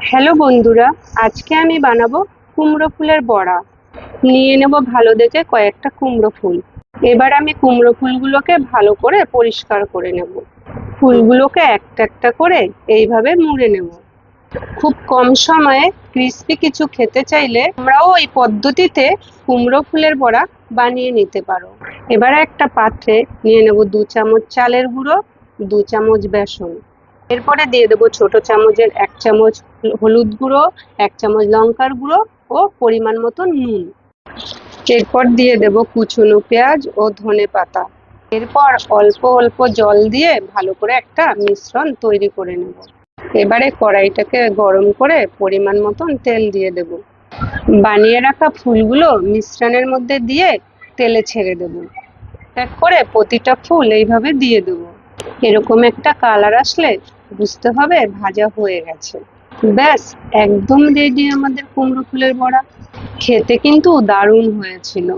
Hello বন্ধুরা, আজকে আমি বানাবো কুমড়ো ফুলের বড়া। নিয়ে নেব ভালো দেখে কয়েকটা কুমড়ো ফুল। এবার আমি কুমড়ো ফুলগুলোকে ভালো করে পরিষ্কার করে নেব। ফুলগুলোকে একটা একটা করে এইভাবে মুড়ে নেব। খুব কম সময়ে ক্রিস্পি কিছু খেতে চাইলে আমরাও এই পদ্ধতিতে কুমড়ো ফুলের বড়া বানিয়ে নিতে পারো। এবার একটা পাত্রে নিয়ে নেব 2 চামচ চালের গুঁড়ো, 2 চামচ বেসন। এরপরে দিয়ে দেবো ছোট চামচের 1 চামচ হলুদ গুঁড়ো, 1 চামচ লঙ্কার গুঁড়ো ও পরিমাণ মতো নুন। এরপর দিয়ে দেবো কুচনো পেঁয়াজ ও ধনে পাতা। এরপর অল্প অল্প জল দিয়ে ভালো করে একটা মিশ্রণ তৈরি করে নেব। এবারে কড়াইটাকে গরম করে পরিমাণ মতন তেল দিয়ে দেব। বানিয়ে রাখা ফুলগুলো মিশ্রণের মধ্যে দিয়ে তেলে ছেড়ে দেব। এক করে প্রতিটা ফুল এইভাবে দিয়ে দেবো। এরকম একটা কালার আসলে বুঝতে হবে ভাজা হয়ে গেছে। ব্যাস, একদম রেডি আমাদের কুমড়ো ফুলের বড়া। খেতে কিন্তু দারুণ হয়েছিল।